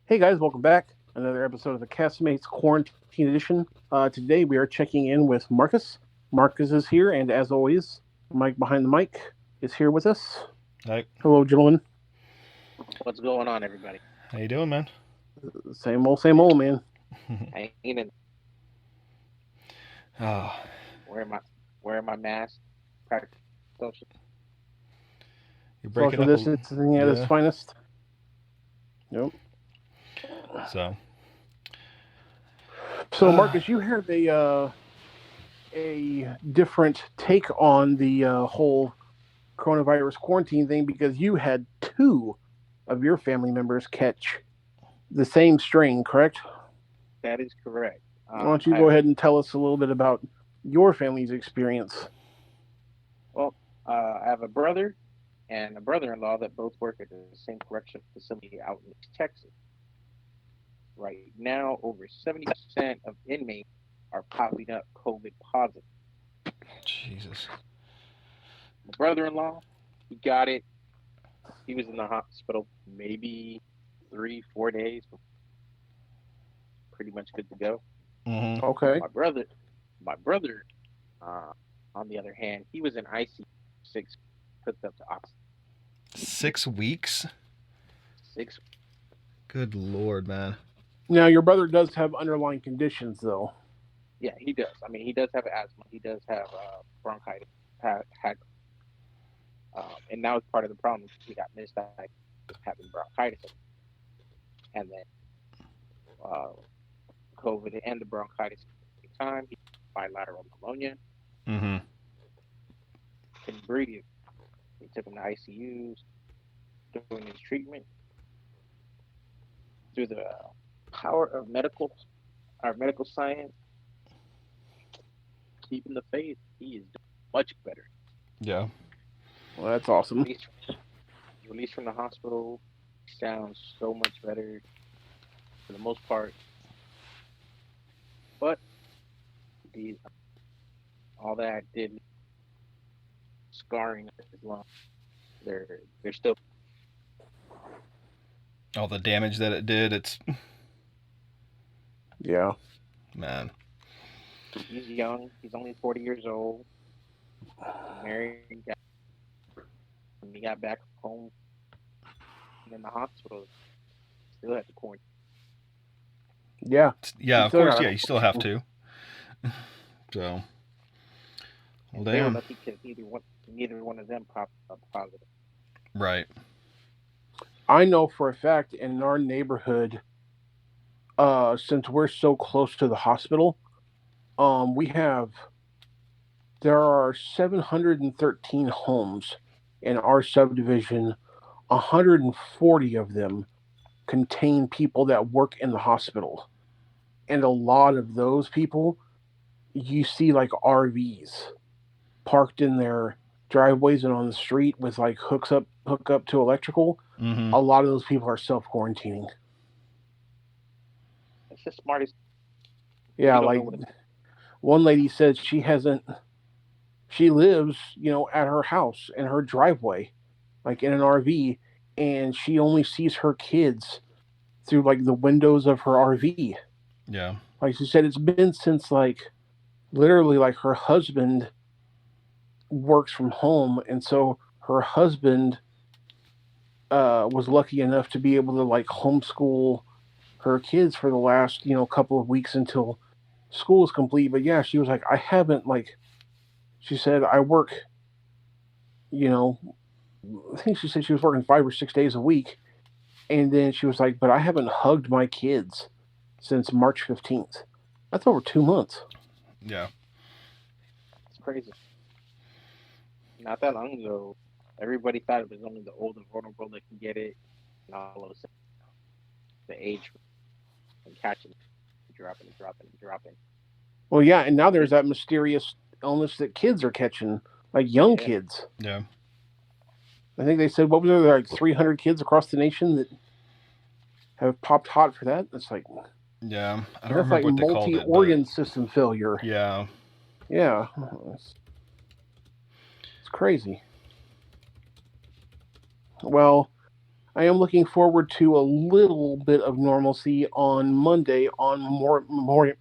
Hey guys, welcome back. Another episode of the Castmates Quarantine Edition. Today we are checking in with Marcus. Marcus is here, and as always, Mike behind the mic is here with us. Hi. Hello, gentlemen. What's going on, everybody? How you doing, man? Same old, man. Hanging in, Oh, wearing my wearing my mask, practice social. you're breaking Social up distancing at its yeah. finest. Yep. So, So, Marcus, you had a different take on the whole coronavirus quarantine thing because you had two of your family members catch the same strain, correct? That is correct. Why don't you go ahead and tell us a little bit about your family's experience? Well, I have a brother and a brother-in-law that both work at the same correction facility out in Texas. Right now, over 70% of inmates are popping up COVID positive. Jesus. My brother-in-law, he got it. He was in the hospital maybe 3, 4 days, pretty much good to go. Mm-hmm. Okay. My brother, uh, on the other hand, he was in ICU 6, hooked up to oxygen. 6 weeks? 6. Good Lord, man. Now, your brother does have underlying conditions, though. Yeah, he does. I mean, he does have asthma. He does have bronchitis. Had and now it's part of the problem. He got misdiagnosed with having bronchitis, and then uh, COVID and the bronchitis at the same time. He had bilateral pneumonia. Mm-hmm. Couldn't breathe. They took him to ICUs during his treatment. Through the power of our medical science, keeping the faith, he is much better. Yeah. Well, that's awesome. Released from the hospital, sounds so much better for the most part. But the all that did scarring his lungs. They're still. All the damage that it did, it's... Yeah. Man. He's young. He's only 40 years old. Married. When he got back home in the hospital, still had to quarantine. Yeah. Yeah, of course, yeah, you still have to. So... Well, They were damn. lucky because neither one of them popped up positive. Right. I know for a fact in our neighborhood, since we're so close to the hospital, there are 713 homes in our subdivision. 140 of them contain people that work in the hospital. And a lot of those people, you see like RVs parked in their driveways and on the street with like hook up to electrical. Mm-hmm. A lot of those people are self-quarantining. It's the smartest. Yeah, like one lady said she lives, at her house in her driveway, like in an RV, and she only sees her kids through like the windows of her RV. Yeah. Like she said, it's been since like literally like her husband works from home, and so her husband was lucky enough to be able to like homeschool her kids for the last couple of weeks until school is complete. But yeah, she was like, I haven't like. She said I work. I think she said she was working 5 or 6 days a week, and then she was like, but I haven't hugged my kids since March 15th. That's over 2 months. Yeah. It's crazy. Not that long ago, everybody thought it was only the old and vulnerable that can get it, and all of a sudden, the age and catching dropping. Well, yeah, and now there's that mysterious illness that kids are catching, like young kids. Yeah. I think they said, what was there, like 300 kids across the nation that have popped hot for that? It's like, yeah, I don't that's remember like what they called it, multi-organ system failure. Yeah. Yeah, it's crazy. Well, I am looking forward to a little bit of normalcy on Monday on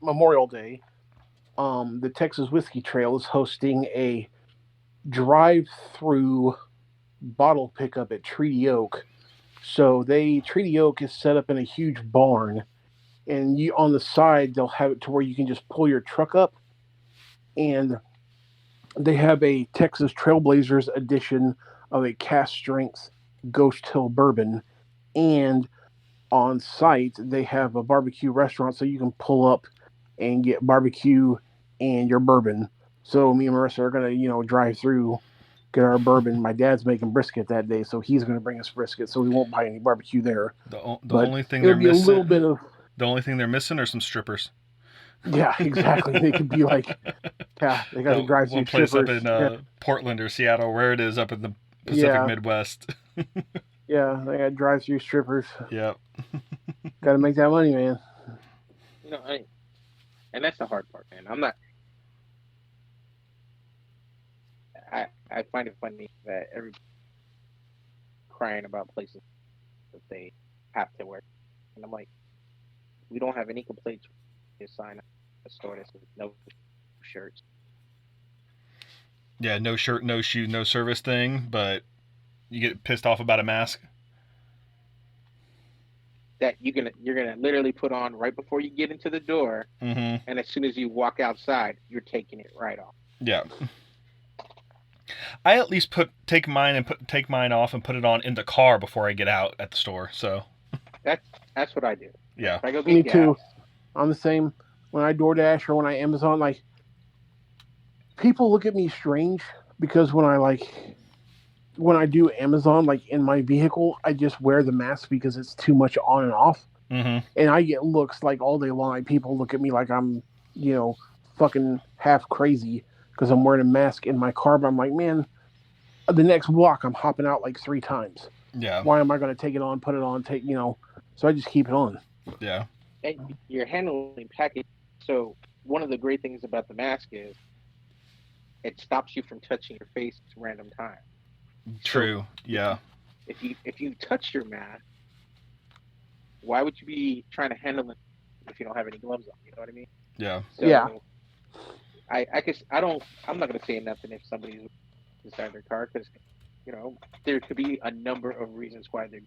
Memorial Day. The Texas Whiskey Trail is hosting a drive-through bottle pickup at Treaty Oak. So Treaty Oak is set up in a huge barn, and you on the side they'll have it to where you can just pull your truck up, and they have a Texas Trailblazers edition of a Cask strength Ghost Hill bourbon, and on site they have a barbecue restaurant, so you can pull up and get barbecue and your bourbon. So me and Marissa are gonna drive through, get our bourbon. My dad's making brisket that day, so he's gonna bring us brisket, so we won't buy any barbecue there. The But only thing it'll they're be a little missing. bit of The only thing they're missing are some strippers. yeah, exactly. They could be like, yeah, they got to That drive one through place up strippers. in Portland or Seattle, where it is up in the Pacific Yeah, Midwest. yeah, they got to drive through strippers. Yep. Got to make that money, man. And that's the hard part, man. I'm not. I find it funny that everybody's crying about places that they have to work, and I'm like, we don't have any complaints. Just sign up a store that says no shirts. Yeah, no shirt, no shoe, no service thing, but you get pissed off about a mask. That you're gonna literally put on right before you get into the door, Mm-hmm. and as soon as you walk outside, you're taking it right off. Yeah. I at least take mine off and put it on in the car before I get out at the store. So That's what I do. yeah. If I go get Me gas, too. I'm the same. When I DoorDash or when I Amazon, like people look at me strange because when I do Amazon, like in my vehicle, I just wear the mask because it's too much on and off, Mm-hmm. and I get looks like all day long. Like people look at me like I'm, fucking half crazy because I'm wearing a mask in my car. But I'm like, man, the next block I'm hopping out like 3 times. Yeah. Why am I going to take it on, put it on, So I just keep it on. Yeah. and you're handling package. So one of the great things about the mask is it stops you from touching your face at random times. True. Yeah. If you touch your mask, why would you be trying to handle it if you don't have any gloves on? You know what I mean? Yeah. So Yeah. I'm not gonna say nothing if somebody's inside their car because there could be a number of reasons why they're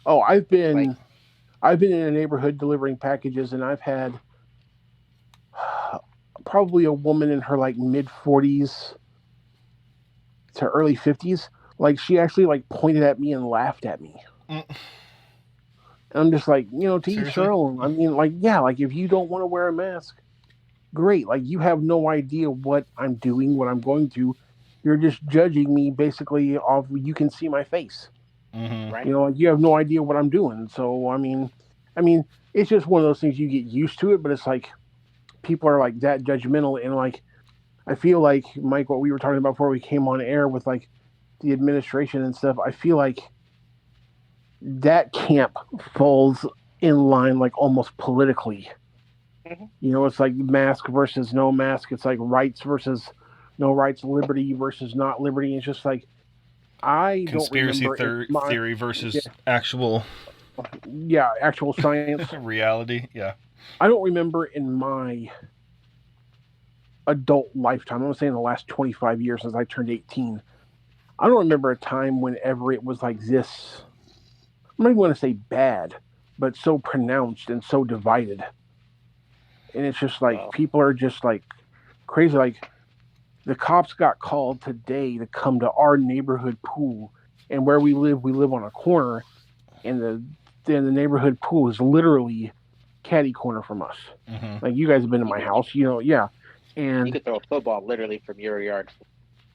Oh, I've like been in a neighborhood delivering packages, and I've had probably a woman in her like mid 40s to early 50s. Like she actually like pointed at me and laughed at me. Mm. And I'm just like, to each Seriously? their own. I mean, like, yeah, like if you don't want to wear a mask, great. Like you have no idea what I'm doing, what I'm going to. You're just judging me basically off you can see my face. Mm-hmm. right. Like you have no idea what I'm doing. So I mean, it's just one of those things you get used to it, but it's like people are like that judgmental, and like I feel like Mike, what we were talking about before we came on air with like the administration and stuff, I feel like that camp falls in line like almost politically. Mm-hmm. It's like mask versus no mask. It's like rights versus no rights, liberty versus not liberty. It's just like I Conspiracy don't remember theory versus actual actual science. reality. Yeah. I don't remember in my adult lifetime, I'm going to say in the last 25 years since I turned 18, I don't remember a time whenever it was like this. I'm not even going to say bad, but so pronounced and so divided. And it's just like people are just like crazy. Like the cops got called today to come to our neighborhood pool, and where we live on a corner, and the neighborhood pool is literally catty corner from us. Mm-hmm. Like you guys have been to my house, yeah. And you could throw a football literally from your yard.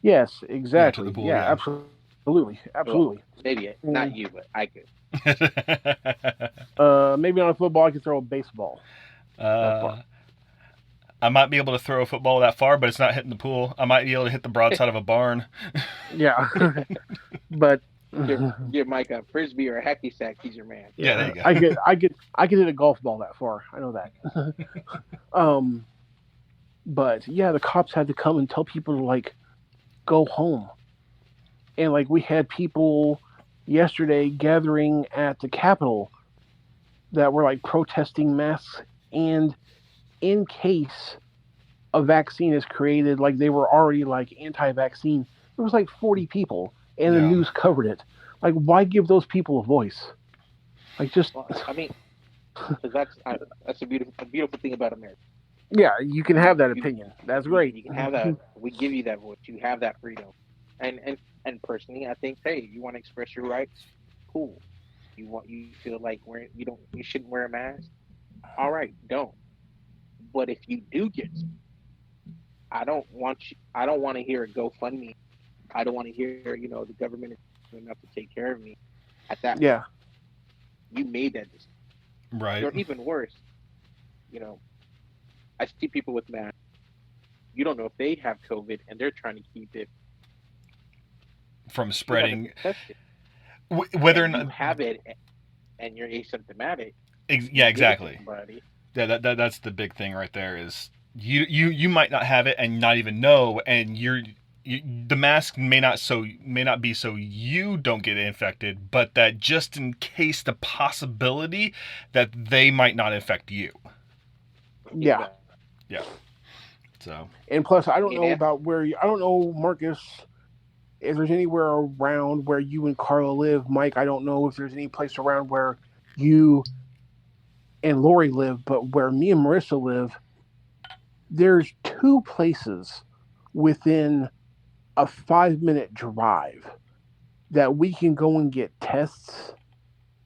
Yes, exactly. to the pool, yeah, yeah. absolutely. Well, maybe not you, but I could. Maybe on a football I could throw a baseball. I might be able to throw a football that far, but it's not hitting the pool. I might be able to hit the broadside of a barn. Yeah, but give Mike a frisbee or a hacky sack. He's your man. Yeah, there you go. I could hit a golf ball that far. I know that. But yeah, the cops had to come and tell people to like go home, and like we had people yesterday gathering at the Capitol that were like protesting masks, and in case a vaccine is created, like they were already like anti-vaccine, there was like 40 people, and the Yeah. news covered it. Like, why give those people a voice? Like, just Well, I mean, because that's a beautiful thing about America. yeah, you can have that You opinion. That's great. you can have that. We give you that voice. You have that freedom. And personally, I think, hey, you want to express your rights, cool. You feel like you shouldn't wear a mask. All right, don't. But if you do get, I don't want to hear a GoFundMe. I don't want to hear the government is enough to take care of me. At that point, Yeah, you made that decision. Right. Or even worse, you know, I see people with masks. You don't know if they have COVID, and they're trying to keep it. From You haven't spreading, been tested, whether or and you not. have it, and you're asymptomatic. You Yeah, give it to exactly. somebody. Yeah, that's the big thing right there. Is you might not have it and not even know, and the mask may not be so you don't get infected, but that just in case the possibility that they might not infect you. yeah. Exactly. Yeah. So. And plus, I don't And know about where I don't know, Marcus, if there's anywhere around where you and Carla live. Mike, I don't know if there's any place around where you and Lori live, but where me and Marissa live, there's two places within a 5-minute drive that we can go and get tests,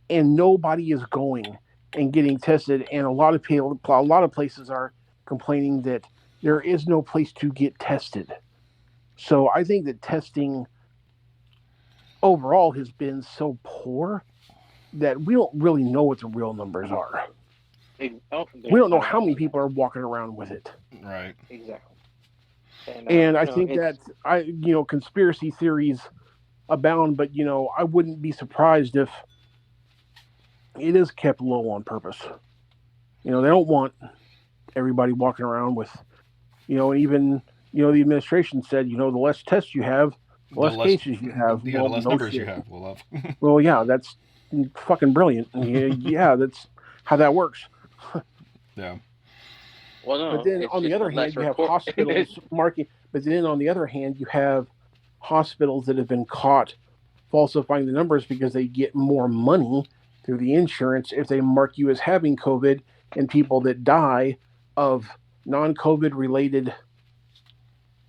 and nobody is going and getting tested. And a lot of places are complaining that there is no place to get tested. So I think that testing overall has been so poor that we don't really know what the real numbers are. We there's don't know not how enough many of that. people are walking around with it. Right. Exactly. And And I think that conspiracy theories abound, but I wouldn't be surprised if it is kept low on purpose. They don't want everybody walking around with, and even, the administration said, the less tests you have, the The less less, cases you have. yeah, the Well, less no numbers you shit. have, we'll have. Well, yeah, that's fucking brilliant. Yeah, that's how that works. Yeah. well, But no, then it's on the just other the hand, less you have report. hospitals marking. But then on the other hand, you have hospitals that have been caught falsifying the numbers because they get more money through the insurance if they mark you as having COVID, and people that die of non-COVID related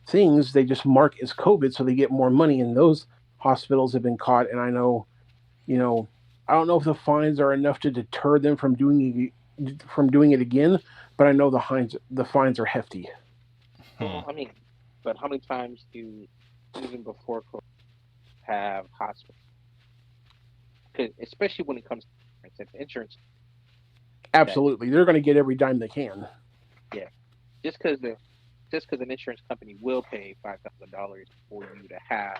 things, they just mark as COVID, so they get more money. And those hospitals have been caught. And I know, you know, I don't know if the fines are enough to deter them from doing it again, but I know the fines are hefty. Hmm. Well, I mean, but how many times do even before COVID have hospitals? Because especially when it comes to insurance, if insurance that Absolutely, they're going to get every dime they can. yeah, just because the just because an insurance company will pay $5,000 for you to have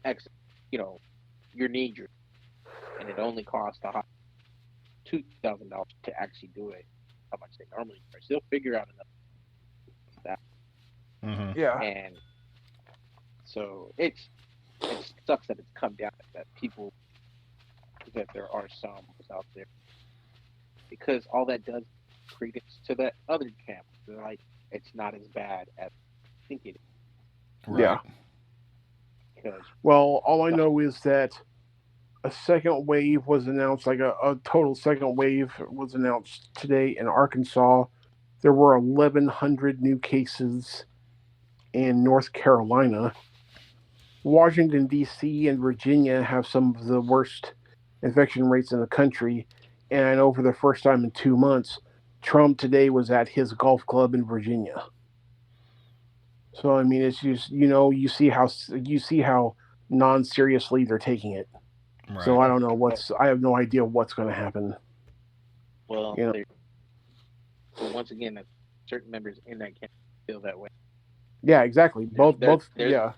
X, you know, your need, and it only costs the $2,000 to actually do it. How much they normally charge, they'll figure out enough that, Mm-hmm. Yeah, and so it sucks that it's come down that people that there are some out there because all that does credence to that other camp. They're like, it's not as bad as I think it is yeah. Right. because Well, all I the know is that a second wave was announced, like a total second wave was announced today in Arkansas. There were 1,100 new cases in North Carolina. Washington, D.C., and Virginia have some of the worst infection rates in the country. And I know for the first time in 2 months, Trump today was at his golf club in Virginia. So I mean, it's just you see how non-seriously they're taking it. So Right. I don't know uh, I have no idea what's going to happen. well, You know, but once again, certain members in that camp feel that way. yeah, exactly. There's there, Both, there's yeah,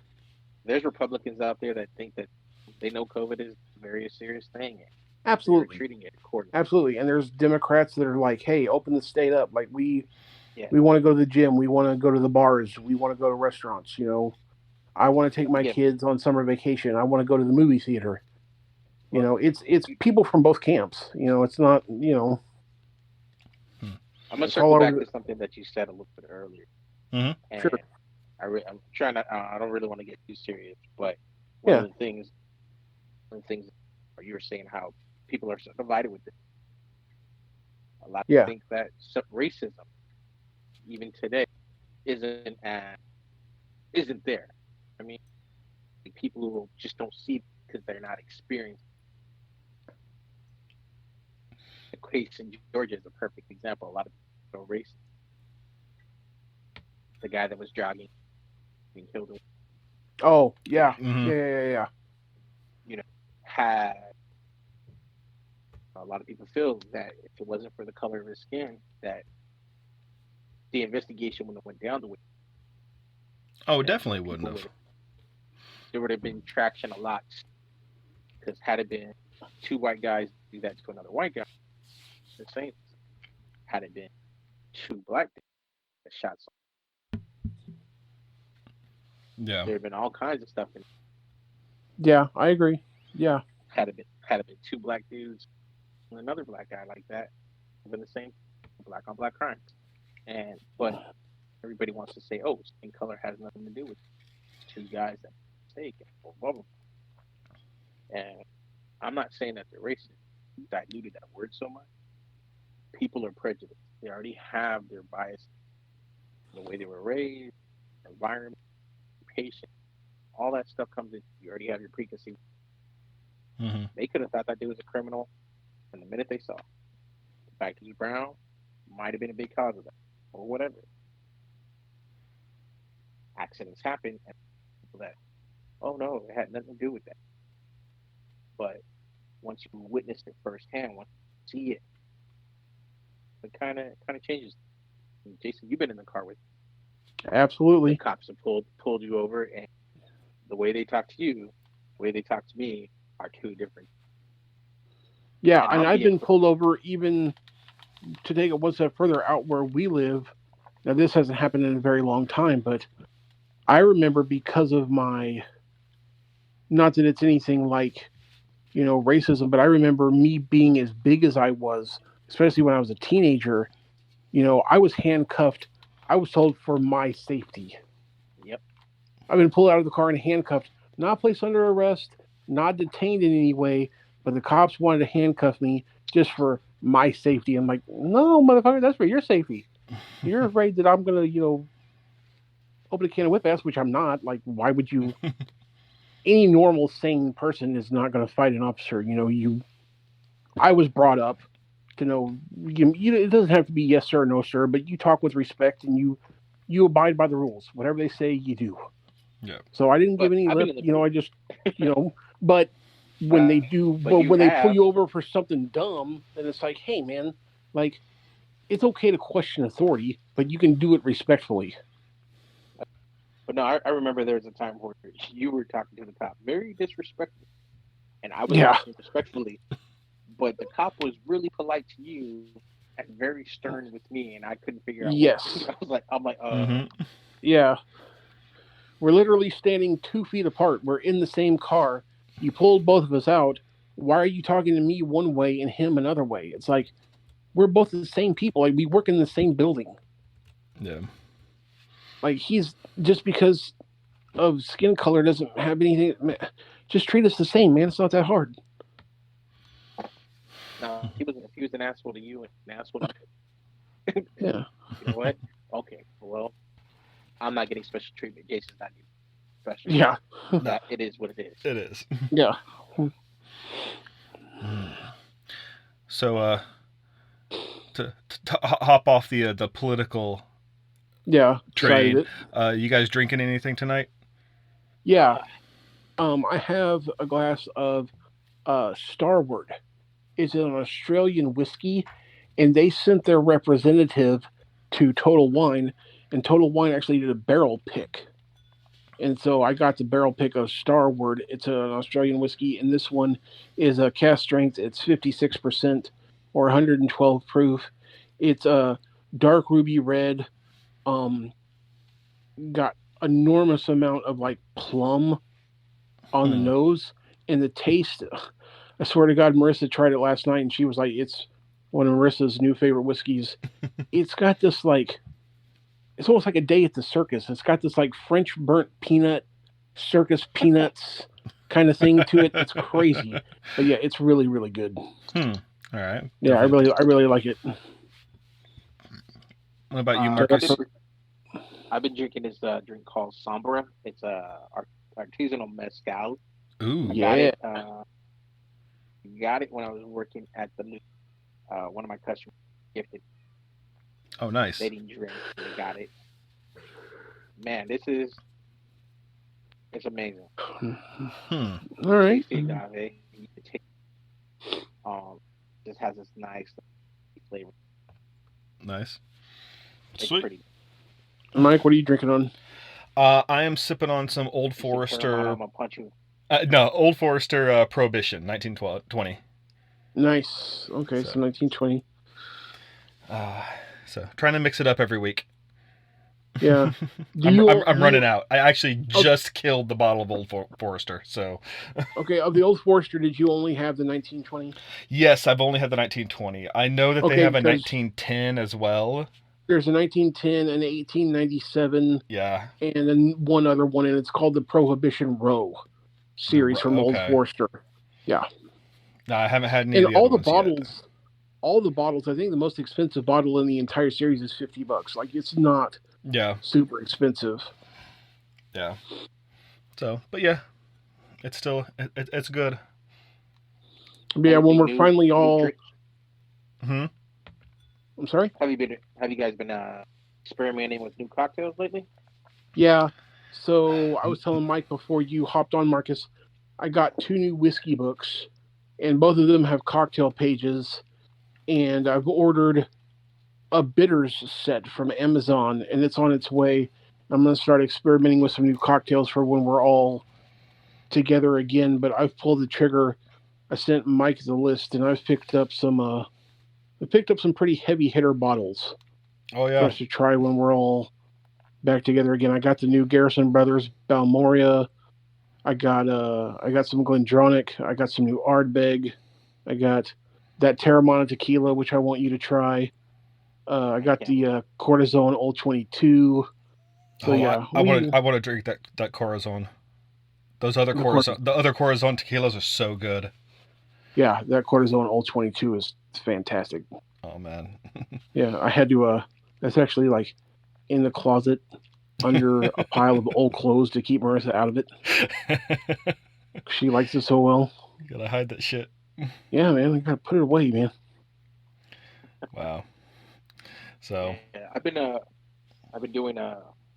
there's Republicans out there that think that they know COVID is a very serious thing, and they're absolutely, treating it accordingly. absolutely. And there's Democrats that are like, hey, open the state up. Like Yeah, we want to go to the gym, we want to go to the bars, we want to go to restaurants. I want to take my yeah, kids on summer vacation. I want to go to the movie theater. Well, It's people from both camps. It's not. I'm gonna It's all circle back over. to something that you said a little bit earlier, Mm-hmm. Sure. and I'm trying to. I don't really want to get too serious, but one of Yeah. the things, one of the things, you were saying how people are so divided with this. A lot Yeah. think that racism, even today, isn't isn't there. I mean, people who just don't see because they're not experienced. The case in Georgia is a perfect example. A lot of people are racist. The guy that was jogging being killed, Oh yeah. Mm-hmm. Yeah. Yeah. Yeah. Yeah. you know, had a lot of people feel that if it wasn't for the color of his skin, that the investigation wouldn't have went down the way Oh, that definitely wouldn't people have. would. There would have been traction a lot because had it been two white guys do that to another white guy, the same. Had it been two black guys that shot someone, Yeah. there had been all kinds of stuff. And Yeah. I agree. Yeah. had it been two black dudes and another black guy like that, been the same black on black crime. And but everybody wants to say, oh, skin color has nothing to do with it. Two guys that mistake and blah, blah, blah. And I'm not saying that they're racist. Diluted that word so much. People are prejudiced. They already have their bias, the way they were raised, environment, patient, all that stuff comes in. You already have your preconceived. Mm-hmm. They could have thought that dude was a criminal, and the minute they saw the fact he's brown, might have been a big cause of that, or whatever. Accidents happen, and people that, oh no, it had nothing to do with that. But once you witnessed it firsthand, once you see it, it kind of changes. Jason, you've been in the car with the Absolutely. cops have pulled you over, and the way they talk to you, the way they talk to me, are two different. Yeah. And And I'll I've be in. been pulled over even to take it one step further out where we live. Now this hasn't happened in a very long time, but I remember because of my, not that it's anything like racism, but I remember me being as big as I was, especially when I was a teenager. I was handcuffed. I was told for my safety. Yep. I've been pulled out of the car and handcuffed, not placed under arrest, not detained in any way, but the cops wanted to handcuff me just for my safety. I'm like, no, motherfucker, that's for your safety. You're afraid that I'm gonna, open a can of whip ass, which I'm not. Like, why would you? Any normal, sane person is not gonna fight an officer. I was brought up to know. It doesn't have to be yes sir, no sir, but you talk with respect and you abide by the rules. Whatever they say, you do. Yeah. So I didn't give But any I've been lip. in the I just, but when uh, they do, but but you when they pull have. you over for something dumb, then it's like, hey man, like it's okay to question authority, but you can do it respectfully. But no, I remember there was a time where you were talking to the cop very disrespectful, and I was Yeah. answering respectfully, but the cop was really polite to you and very stern with me, and I couldn't figure out what to do. Yes. I'm like, Mm-hmm. Yeah. We're literally standing 2 feet apart. We're in the same car. You pulled both of us out. Why are you talking to me one way and him another way? It's like we're both the same people. Like we work in the same building. Yeah. Like he's just because of skin color doesn't have anything. Just treat us the same, man. It's not that hard. no, if he was an asshole to you and an asshole to me, Yeah. you know what? Okay, well, I'm not getting special treatment. Jason's not getting special Yeah. treatment. No, That it is what it is. it is. Yeah. So, to hop off the political Yeah. Side of train, it. you guys drinking anything tonight? Yeah. I have a glass of Starward. It's an Australian whiskey, and they sent their representative to Total Wine, and Total Wine actually did a barrel pick. And so I got the barrel pick of Starward. It's an Australian whiskey, and this one is a cask strength. It's 56% or 112 proof. It's a dark ruby red. Um, got enormous amount of like plum on the Hmm. nose, and the taste. I swear to God, Marissa tried it last night, and she was like, "It's one of Marissa's new favorite whiskeys." It's got this like, it's almost like a day at the circus. It's got this like French burnt peanut, circus peanuts kind of thing to it. It's crazy, but yeah, it's really really good. All right. Yeah, Definitely. I really like it. What about you, I've Marcus? I've been drinking this drink called Sombra. It's a artisanal mezcal. Ooh. I Yeah. got it when I was working at the one of my customers gifted. Oh, nice. They didn't drink. They got it. Man, it's amazing. Hmm. All right. Tasty agave. Just has this nice flavor. Nice. It's Sweet. pretty. Mike, what are you drinking on? I am sipping on some Old You should put 'em on, Forester. I'm gonna punch you. No, Old Forester Prohibition, 1920. Nice. Okay, so So, 1920. so trying to mix it up every week. Yeah. Do I'm, you? I'm, I'm do running you out. I actually oh, just killed the bottle of Old Forester. So, okay, of the Old Forester, did you only have the 1920? yes, I've only had the 1920. I know that they Okay, have a because 1910 as well. there's a 1910, an 1897, Yeah. and then one other one, and it's called the Prohibition Row series from Old Okay. Forester. Yeah. No, I haven't had any of And the other ones yet. all the bottles, I think the most expensive bottle in the entire series is $50. Like, it's not Yeah. super expensive. Yeah. So, but yeah, it's still it's good. But yeah, when Anything we're finally all, drink? Hmm. I'm sorry? Have you guys been experimenting with new cocktails lately? Yeah. So I was telling Mike before you hopped on, Marcus, I got 2 new whiskey books, and both of them have cocktail pages. And I've ordered a bitters set from Amazon, and it's on its way. I'm going to start experimenting with some new cocktails for when we're all together again. But I've pulled the trigger. I sent Mike the list, and I've picked up some. I picked up some pretty heavy hitter bottles Oh for yeah. us to try when we're all back together again. I got the new Garrison Brothers Balmoria. I got some Glendronach. I got some new Ardbeg. I got that Terramana tequila, which I want you to try. I got the Cortisone Old 22. So yeah, I want to drink that Corazon. Those other the other Corazon tequilas are so good. Yeah, that Cortisone Old 22 is fantastic. Oh man. Yeah, I had to. That's actually like in the closet under a pile of old clothes to keep Marissa out of it. She likes it so well. You gotta hide that shit. Yeah, man, I gotta put it away, man. Wow. So. Yeah, I've been doing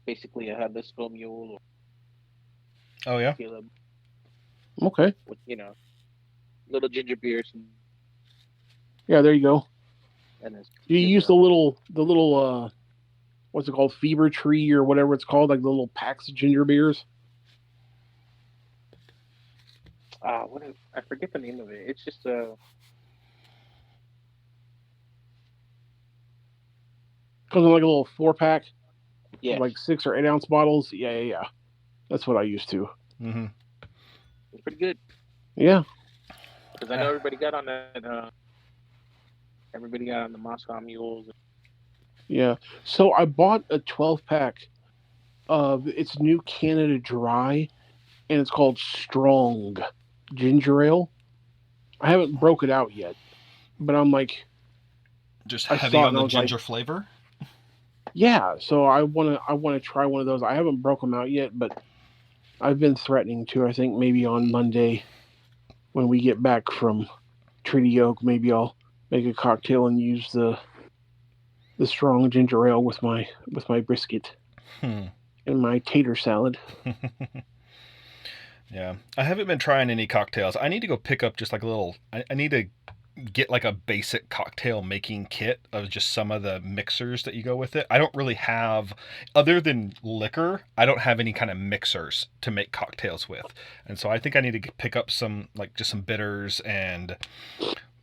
basically a Jalisco Mule Oh yeah. tequila Okay. with little ginger beers Yeah, there you go. and then Do you use the little what's it called, Fever Tree or whatever it's called, like the little packs of ginger beers? I forget the name of it. It's just Comes in like a little 4-pack, yeah, like 6 or 8 ounce bottles. Yeah. That's what I used to. Mm-hmm. it's pretty good Yeah. because I know everybody got on that. Everybody got on the Moscow Mules. Yeah. So I bought a 12-pack of its new Canada Dry, and it's called Strong Ginger Ale. I haven't broke it out yet, but I'm like, just heavy on the ginger flavor. Yeah, so I wanna try one of those. I haven't broke them out yet, but I've been threatening to. I think maybe on Monday when we get back from Treaty Oak, maybe I'll make a cocktail and use the strong ginger ale with my brisket and my tater salad. Yeah, I haven't been trying any cocktails. I need to go pick up just like a little. I need to get like a basic cocktail making kit of just some of the mixers that you go with it. I don't really have, other than liquor, I don't have any kind of mixers to make cocktails with. And so I think I need to pick up some, like just some bitters and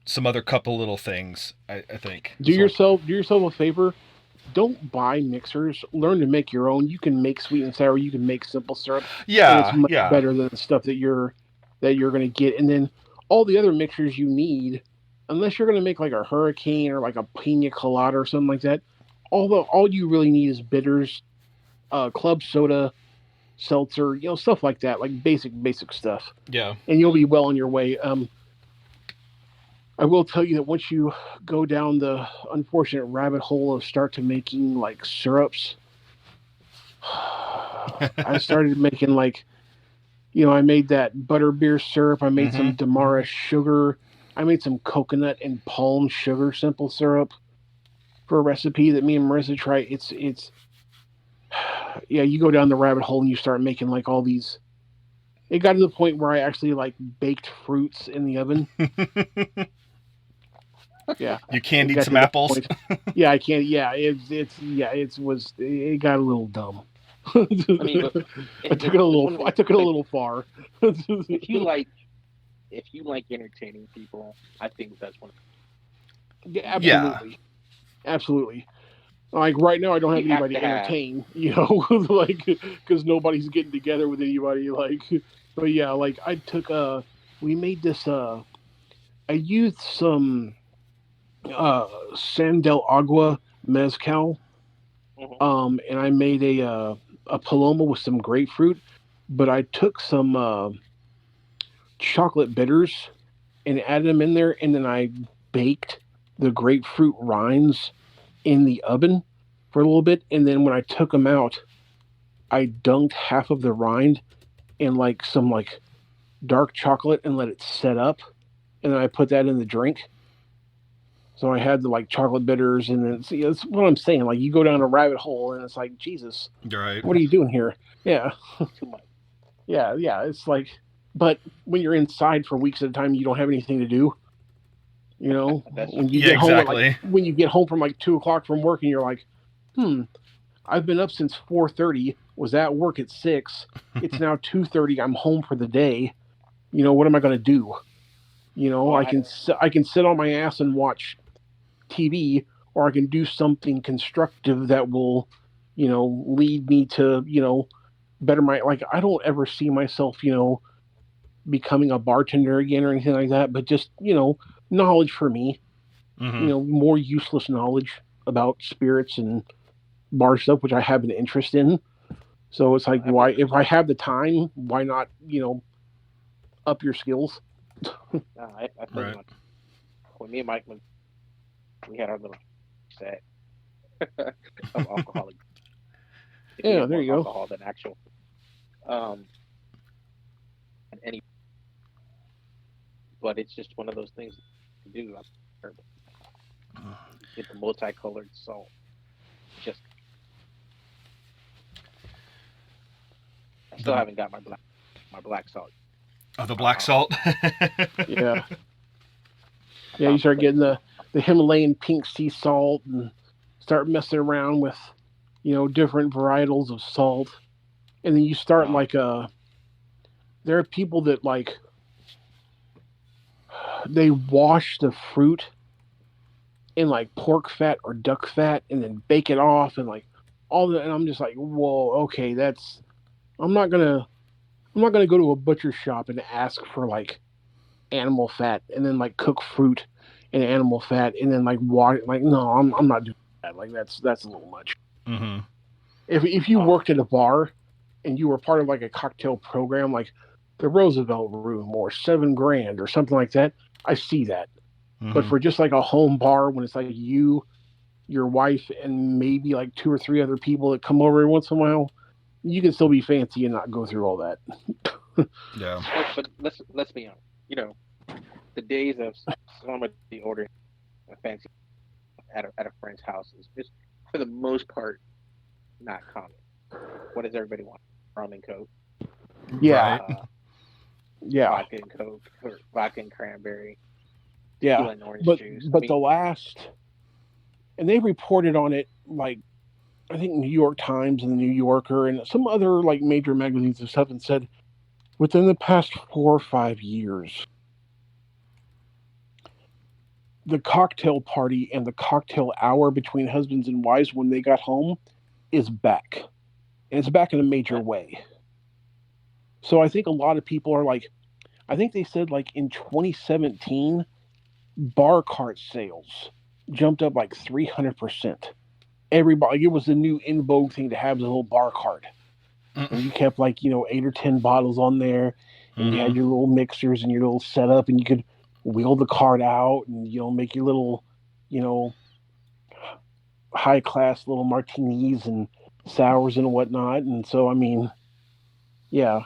some other couple little things, I think. Do yourself a favor. Don't buy mixers. Learn to make your own. You can make sweet and sour. You can make simple syrup. Yeah, and it's much better than the stuff that you're going to get. And then all the other mixtures you need, unless you're going to make like a hurricane or like a pina colada or something like that, all you really need is bitters, club soda, seltzer, stuff like that, like basic stuff, Yeah. and you'll be well on your way. I will tell you that once you go down the unfortunate rabbit hole of start to making like syrups, I started making like, I made that butterbeer syrup. I made some Mm-hmm. Demarest sugar. I made some coconut and palm sugar simple syrup for a recipe that me and Marissa tried. It's yeah, you go down the rabbit hole and you start making like all these. It got to the point where I actually like baked fruits in the oven. Yeah, You it candied got some to that apples. point. Yeah, I can't. Yeah, it got a little dumb. I mean, but I took it a it's little. one of I those took it a like little far. if you like if you like entertaining people, I think that's one. Yeah, Yeah. absolutely, absolutely. Like right now, I don't You have have anybody to to have. entertain, like because nobody's getting together with anybody. Like, but yeah, like I took we made this I used some San del Agua mezcal, Mhm. and I made a paloma with some grapefruit, but I took some chocolate bitters and added them in there, and then I baked the grapefruit rinds in the oven for a little bit, and then when I took them out, I dunked half of the rind in like some like dark chocolate and let it set up, and then I put that in the drink. So I had the like chocolate bitters, and then see that's what I'm saying. Like you go down a rabbit hole, and it's like Jesus, You're right. what are you doing here? Yeah, Too much. yeah. It's like, but when you're inside for weeks at a time, you don't have anything to do. That's When you Yeah, get home at like exactly. when you get home from like 2 o'clock from work, and you're like, hmm, I've been up since 4:30. Was at work at 6. It's now 2:30. I'm home for the day. What am I going to do? oh I can sit on my ass and watch TV, or I can do something constructive that will, lead me to, better my like. I don't ever see myself, becoming a bartender again or anything like that. But just knowledge for me, Mm-hmm. more useless knowledge about spirits and bar stuff, which I have an interest in. So it's like, I why, mean, if I have the time, why not, up your skills? I feel you Right. on. When me and Mike, when we had our little set of alcoholic. I think we Yeah, had there more you go. alcohol than actual. Um, and any, but it's just one of those things to do. Get the multicolored salt. Just I still The haven't got my black salt. the black I'll salt. Yeah, I yeah. You found a start place getting to. the Himalayan pink sea salt and start messing around with, different varietals of salt, and then you start Uh, like there are people that like they wash the fruit in like pork fat or duck fat and then bake it off and like all that, and I'm just like, whoa, okay, that's I'm not gonna I'm not gonna go to a butcher shop and ask for like animal fat and then like cook fruit in animal fat and then like wash like no, I'm not doing that. Like that's a little much. Mm-hmm. If you uh, worked at a bar and you were part of like a cocktail program like the Roosevelt Room or 7 Grand or something like that, I see that. But Mm-hmm. for just like a home bar when it's like you, your wife, and maybe like two or three other people that come over every once in a while, you can still be fancy and not go through all that. Yeah. but let's be honest. The days of somebody ordering a fancy at a friend's house is just for the most part not common. What does everybody want? Rum and coke, Yeah, Right. uh, yeah, vodka and coke, or vodka and cranberry, yeah. tequila and orange But juice. I but the mean, last, and they reported on it like I think New York Times and the New Yorker and some other like major magazines and stuff, and said within the past 4 or 5 years, the cocktail party and the cocktail hour between husbands and wives when they got home is back, and it's back in a major uh, way. So I think a lot of people are like, I think they said like in 2017, bar cart sales jumped up like 300%. Everybody, it was the new in vogue thing to have the little bar cart. And you kept like, 8 or 10 bottles on there, and you had Mm-hmm. your little mixers and your little setup, and you could wheel the cart out and, make your little, you know, high class little martinis and sours and whatnot. And so, I mean, yeah.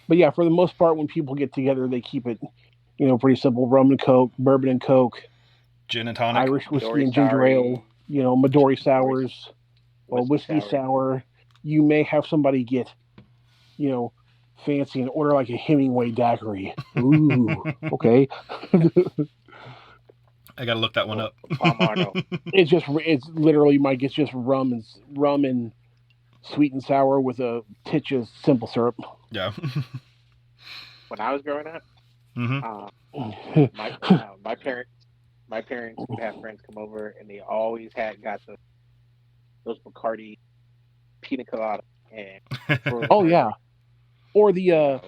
But yeah, for the most part, when people get together, they keep it, pretty simple: rum and coke, bourbon and coke, Gin and tonic. Irish whiskey Midori and ginger Sour, ale, Midori Midori sours, or whiskey whiskey sour. sour. You may have somebody get, you know, fancy and order like a Hemingway daiquiri. Ooh, okay. I gotta look that one Or up. Palmarno. It's literally Mike. It's just rum and sweet and sour with a titch of simple syrup. Yeah. When I was growing up, Mm-hmm. my parents would have friends come over, and they always had got those Bacardi pina colada and Oh frozen yeah, drink. or You know,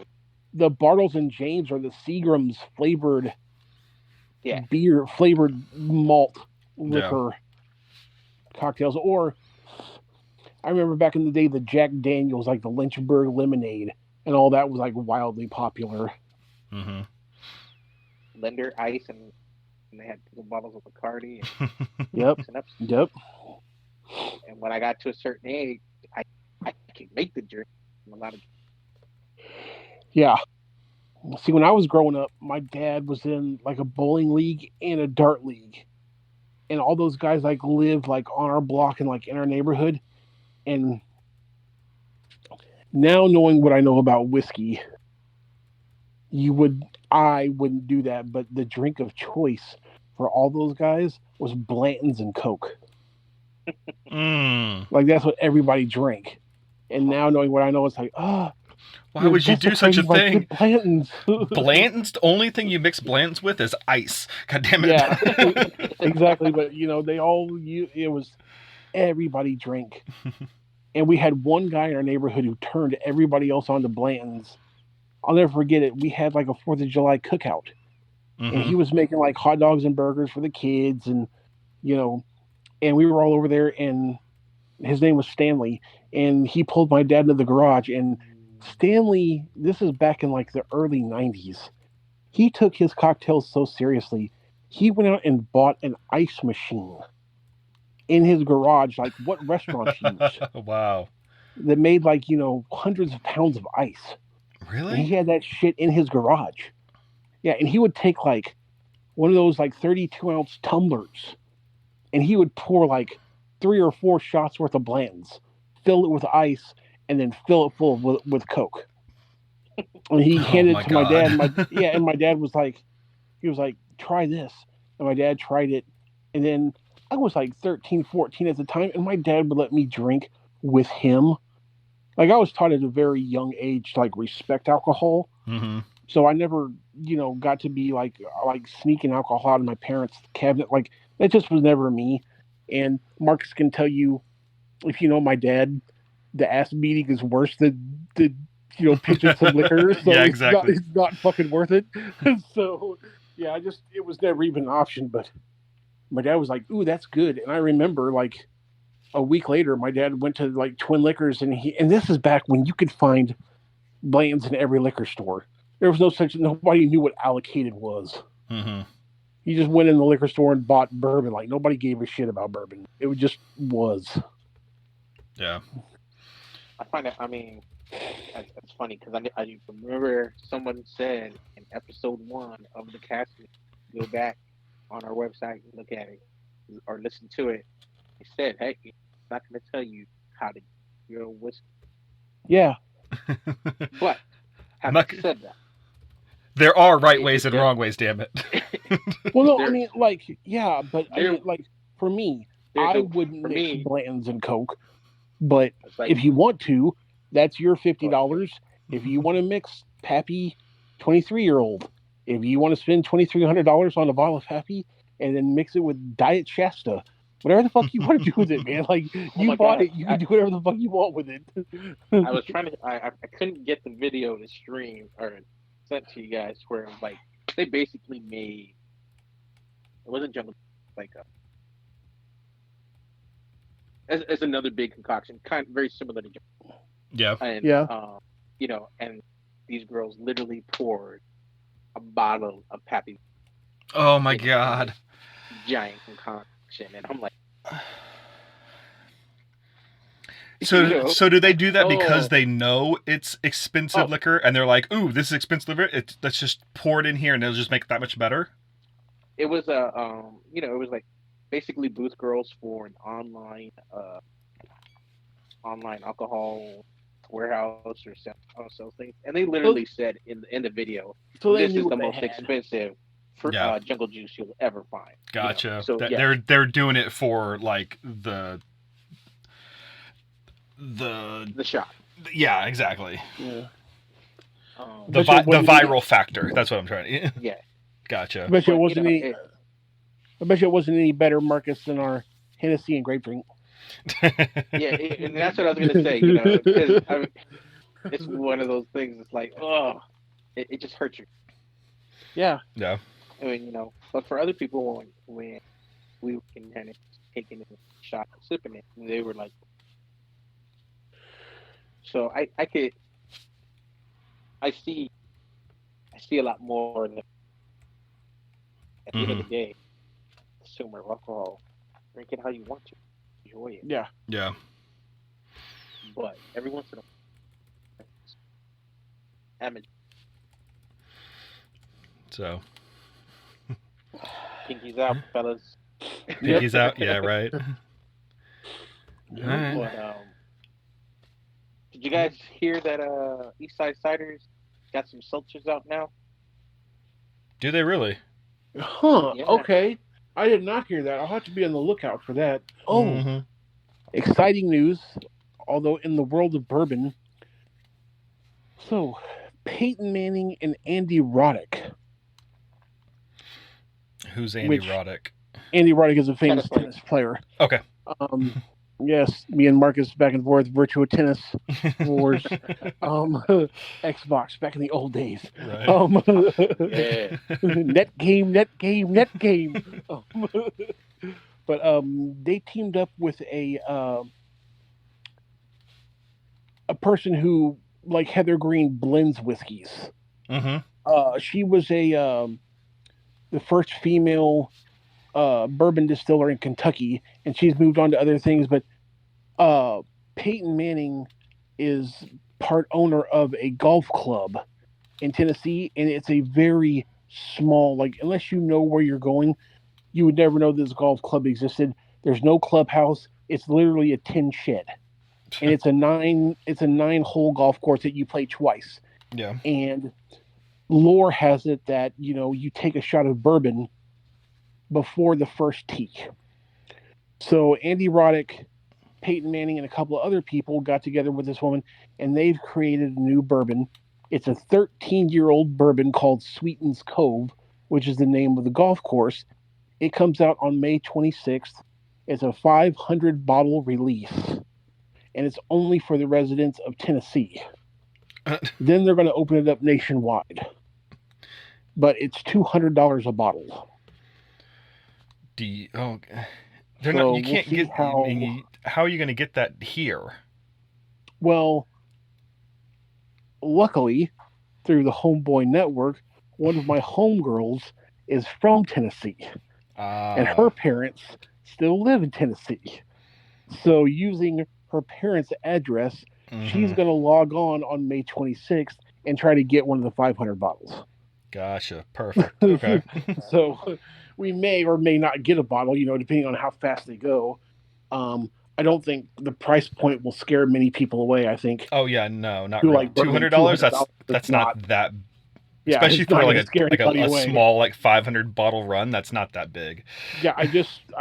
the Bartles and James or the Seagram's flavored yeah, beer flavored malt Yeah. liquor cocktails. Or I remember back in the day the Jack Daniels, like the Lynchburg lemonade and all that was like wildly popular. Mm-hmm. Lender Ice, and they had the bottles of Bacardi and Yep, and ups. yep, And when I got to a certain age, I could make the drink. I'm allowed to. yeah. See, when I was growing up, my dad was in like a bowling league and a dart league, and all those guys like lived like on our block and like in our neighborhood. And now knowing what I know about whiskey, you would I wouldn't do that, but the drink of choice for all those guys was Blanton's and Coke. Mm. Like that's what everybody drank. And now knowing what I know, it's like, Why you're would you do such a desecrating my thing? good Blanton's. Blanton's, the only thing you mix Blanton's with is ice. God damn Yeah, it. exactly. But they all it was everybody drank. And we had one guy in our neighborhood who turned everybody else on to Blanton's. I'll never forget it. We had like a 4th of July cookout, and Mm-hmm. he was making like hot dogs and burgers for the kids, and you know, and we were all over there, and his name was Stanley, and he pulled my dad into the garage, and Stanley, this is back in like the early 90s. He took his cocktails so seriously. He went out and bought an ice machine in his garage, like what restaurants use, Wow. that made like, hundreds of pounds of ice. And he Really? had that shit in his garage. Yeah, and he would take like one of those like 32-ounce tumblers, and he would pour like 3 or 4 shots worth of Blanton's, fill it with ice, and then fill it full with Coke. And he Oh handed my it to my dad. god. And my dad was like, try this. And my dad tried it. And then I was like 13, 14 at the time, and my dad would let me drink with him. Like I was taught at a very young age to like respect alcohol. Mm-hmm. So I never, got to be like sneaking alcohol out of my parents' cabinet. Like that just was never me. And Marcus can tell you, if you know my dad, the ass beating is worse than pitching some liquor. Yeah, So exactly. it's not fucking worth it. So yeah, it was never even an option. But my dad was like, "Ooh, that's good." And I remember like a week later, my dad went to like Twin Liquors, and this is back when you could find Blanton's in every liquor store. There was nobody knew what allocated was. Mm-hmm. You just went in the liquor store and bought bourbon. Like nobody gave a shit about bourbon. It just was. Yeah. I find it. I mean, it's funny because I remember someone said in episode 1 of the cast, go back on our website and look at it or listen to it. They said, "Hey, I'm not going to tell you how to your whiskey." Yeah. But I'm having not. said that, There are right ways it and does. wrong ways. Damn it. Well, no, I there, mean, like, yeah, but I there, mean, like, for me, there's I a wouldn't for mix me. Blanton's and Coke. But It's like, if you want to, that's your go ahead. $50. If you want to mix Pappy 23-year-old, if you want to spend $2,300 on a bottle of Pappy and then mix it with Diet Shasta, whatever the fuck you want to do with it, man. Like Oh you my bought god, it, you can do whatever the fuck you want with it. I was trying to. I couldn't get the video to stream or sent to you guys where like they basically made it wasn't jungle like as another big concoction, kind of very similar to Yeah. and Yeah. and these girls literally poured a bottle of Pappy Oh my in god. this giant concoction, and I'm like, So do they do that because oh, they know it's expensive oh, liquor and they're like, ooh, this is expensive liquor. Let's just pour it in here and it'll just make it that much better. it was a it was like basically booth girls for an online alcohol warehouse or sells things, and they So, literally said in the video, so they "This knew is what the they most had. expensive for Yeah. jungle juice you'll ever find." Gotcha. So That yes, they're doing it for like the the shot. yeah, exactly. Yeah. The Bet you it the wasn't any. viral factor. That's what I'm trying to. Yeah, Gotcha. Bet you it but wasn't any. I bet you it wasn't any better, Marcus, than our Hennessy and grape drink. yeah, and that's what I was gonna say. Because it's one of those things. It's like, oh, it just hurts you. Yeah. Yeah. I mean, but for other people, when we can kind of taking a shot and sipping it, they were like, so I see I see a lot more than at the end of the Mm-hmm. day, consumer of alcohol, drink it how you want to, enjoy it. Yeah. Yeah. But every once in a while, So pinkies out, fellas. pinkies out. Yeah. Right. All right. But did you guys hear that Eastside Ciders got some seltzers out now? Do they really? Huh. Yeah. Okay. I did not hear that. I'll have to be on the lookout for that. Oh, Mm-hmm. exciting news. Although in the world of bourbon, so Peyton Manning and Andy Roddick. Who's Andy Which- Roddick? Andy Roddick is a famous Tennis tennis player. Okay. Yes, me and Marcus back and forth, virtual tennis wars, Xbox back in the old days. Right. Yeah. net game. But they teamed up with a person who like Heather Green blends whiskeys. Mm-hmm. She was the first female bourbon distiller in Kentucky, and she's moved on to other things. But Peyton Manning is part owner of a golf club in Tennessee, and it's a very small, like, unless you know where you're going, you would never know this golf club existed. There's no clubhouse. It's literally a tin shed, and it's a 9-hole golf course that you play twice. Yeah. And lore has it that you take a shot of bourbon before the first tee. So Andy Roddick, Peyton Manning, and a couple of other people got together with this woman, and they've created a new bourbon. It's a 13-year-old bourbon called Sweeten's Cove, which is the name of the golf course. It comes out on May 26th. It's a 500 bottle release, and it's only for the residents of Tennessee. Then they're going to open it up nationwide. But it's $200 a bottle. They're So not. You can't we'll see get. how- How are you going to get that here? Well, luckily, through the Homeboy Network, one of my homegirls is from Tennessee, and her parents still live in Tennessee. So using her parents' address, she's going to log on May 26th and try to get one of the 500 bottles. Gotcha. Perfect. Okay. So we may or may not get a bottle, depending on how fast they go. I don't think the price point will scare many people away. I think. Oh yeah, no, not Who really. like bourbon, $200. $200 That's not that. Yeah, Especially it's for not like gonna scare anybody a away. small 500 bottle run. That's not that big. Yeah, I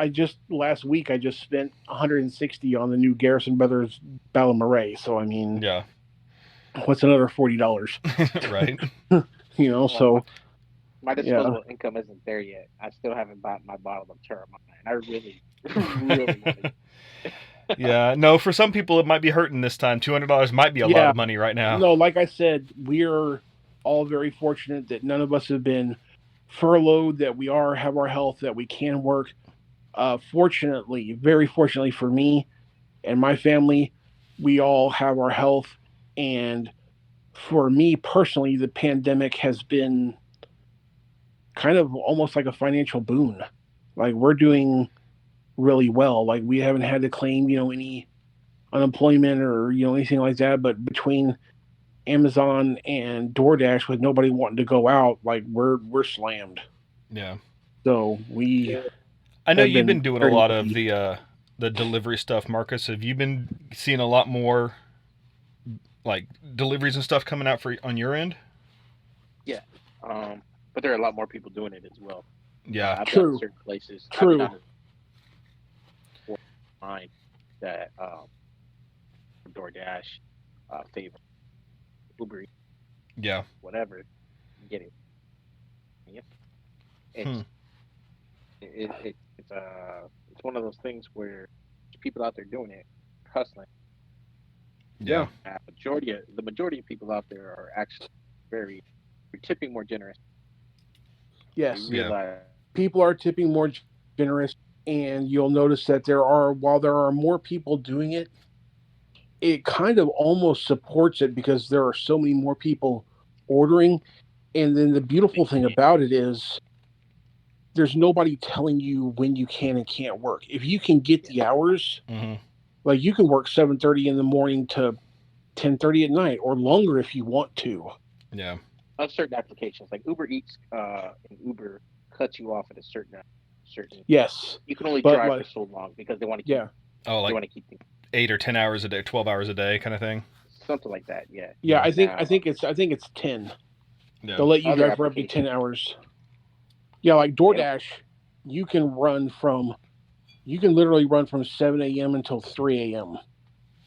just last week I just spent 160 on the new Garrison Brothers Ballamaray. So I mean, Yeah. what's another $40? Right. So my disposable income isn't there yet. I still haven't bought my bottle of Terramana, and I really, really want to. Yeah. No, for some people it might be hurting this time. $200 might be a lot of money right now. No, like I said, we're all very fortunate that none of us have been furloughed, that we are have our health, that we can work. Fortunately, very fortunately for me and my family, we all have our health. And for me personally, the pandemic has been kind of almost like a financial boon. Like we're doing really well. Like we haven't had to claim, any unemployment or anything like that. But between Amazon and DoorDash, with nobody wanting to go out, like we're slammed. Yeah. So we Yeah. I know have you've been been doing a very lot of lucky. the delivery stuff, Marcus. Have you been seeing a lot more like deliveries and stuff coming out for on your end? Yeah. But there are a lot more people doing it as well. Yeah. I've gotten True, certain places. I've true. gotten mine that DoorDash, favor Uber, Eats, Yeah. whatever, get it. Yeah. Hmm. It's it's one of those things where people out there doing it, hustling. Yeah. Yeah. The majority of people out there are actually very, they're tipping more generous. They Yes. Yeah. realize, People are tipping more generous, and you'll notice that while there are more people doing it, it kind of almost supports it because there are so many more people ordering. And then the beautiful thing about it is there's nobody telling you when you can and can't work. If you can get yeah, the hours, Hmm. like you can work 7:30 in the morning to 10:30 at night or longer if you want to. Yeah. on certain applications like Uber Eats and Uber cuts you off at a certain. Yes. You can only But drive for like so long because they want to keep yeah. Oh, they like want to keep things 8 or 10 hours a day, 12 hours a day, kind of thing. something like that. Yeah. Yeah, Yeah. Now I think it's 10. Yeah. They'll let you other drive for up to applications 10 hours. Yeah, like they don't. DoorDash, you can run from you can literally run from 7 a.m. until 3 a.m.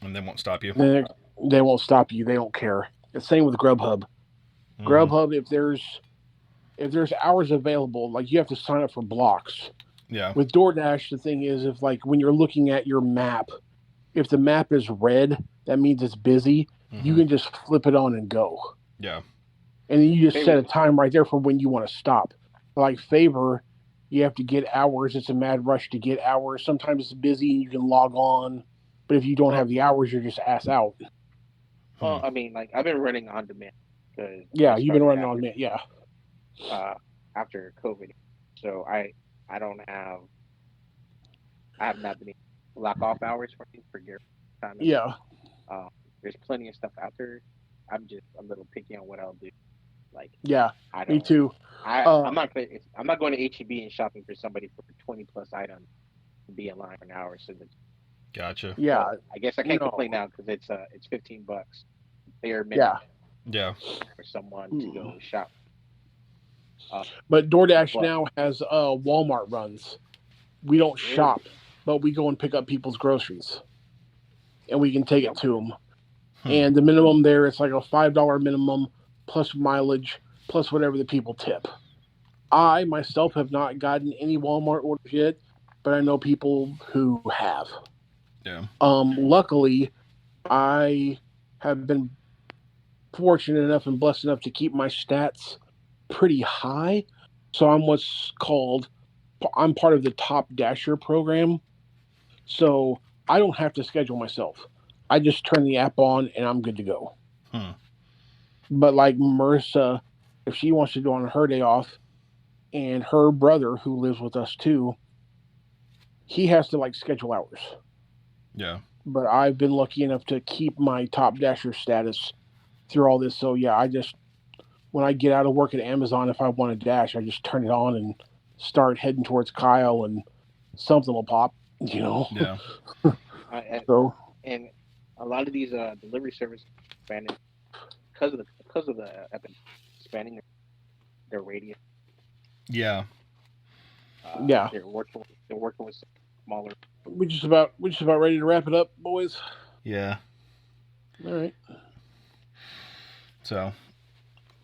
And they won't stop you. They, they won't stop you. They don't care. The same with Grubhub. Hmm. Grubhub, if there's hours available, like you have to sign up for blocks. Yeah. With DoorDash, the thing is, if like when you're looking at your map, if the map is red, that means it's busy. You Hmm. can just flip it on and go, Yeah. and then you just set Favors a time right there for when you want to stop. Like Favor, you have to get hours. It's a mad rush to get hours. Sometimes it's busy. You can log on, but if you don't well, have the hours, you're just ass out. Hmm. I mean, like I've been running on demand because Yeah, it you've been started running on it. Yeah, uh, after COVID, so I don't I have not been able to block off hours for me for guarantee time. yeah, Um, there's plenty of stuff out there. I'm just a little picky on what I'll do. Like yeah. I Me don't. too. I'm Uh, not. I'm not going to HEB and shopping for somebody for 20 plus items to be in line for an hour. So, Gotcha. but yeah, I guess I can't no, complain now because it's $15 bare yeah. minimum Yeah. for someone to Mm. go shop. Uh, But DoorDash but now has Walmart runs. We don't really, shop, but we go and pick up people's groceries, and we can take it yep. to them. Hmm. And the minimum there, it's like a $5 minimum plus mileage plus whatever the people tip. I myself have not gotten any Walmart orders yet, but I know people who have. Yeah. Luckily, I have been fortunate enough and blessed enough to keep my stats pretty high. So I'm part of the Top Dasher program. So I don't have to schedule myself. I just turn the app on and I'm good to go. Hmm. But like Marissa, if she wants to go on her day off, and her brother who lives with us too, he has to like schedule hours. Yeah. But I've been lucky enough to keep my Top Dasher status through all this. So yeah, I just when I get out of work at Amazon, if I want to dash, I just turn it on and start heading towards Kyle, and something will pop. You know. Yeah. I, So and a lot of these delivery services expanding because of the expanding their radius. Yeah. yeah, They're working with smaller. we're just about ready to wrap it up, boys. Yeah. All right. So,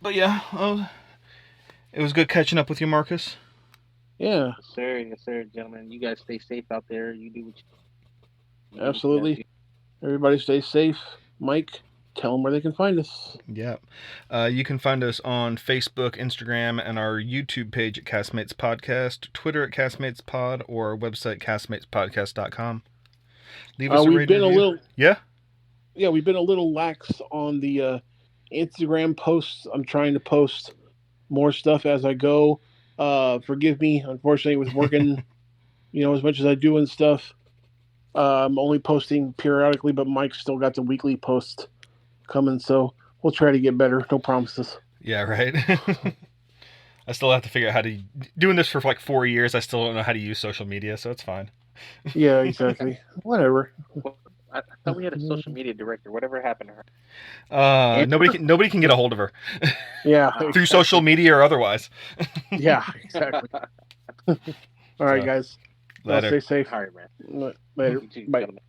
but yeah, it was good catching up with you, Marcus. Yeah, Yes, sir, gentlemen. You guys stay safe out there. You do what you do. absolutely. Everybody stay safe. Mike, tell them where they can find us. Yeah. You can find us on Facebook, Instagram, and our YouTube page at Castmates Podcast, Twitter at Castmates Pod, or our website, castmatespodcast.com. Leave us a We've rating been a review. little, Yeah? yeah, we've been a little lax on the Instagram posts. I'm trying to post more stuff as I go. Forgive me, unfortunately, with working, as much as I do and stuff. I'm only posting periodically, but Mike's still got the weekly post coming, so we'll try to get better. No promises. Yeah, right. I still have to figure out how to doing this for like 4 years. I still don't know how to use social media, so it's fine. Yeah, exactly. Whatever. Well, I thought we had a social media director. Whatever happened to her? Nobody can get a hold of her. Yeah, Oh. Through exactly. social media or otherwise. Yeah, exactly. All right, guys. Later. Stay safe. All right, man. Later. You too, Bye. gentlemen.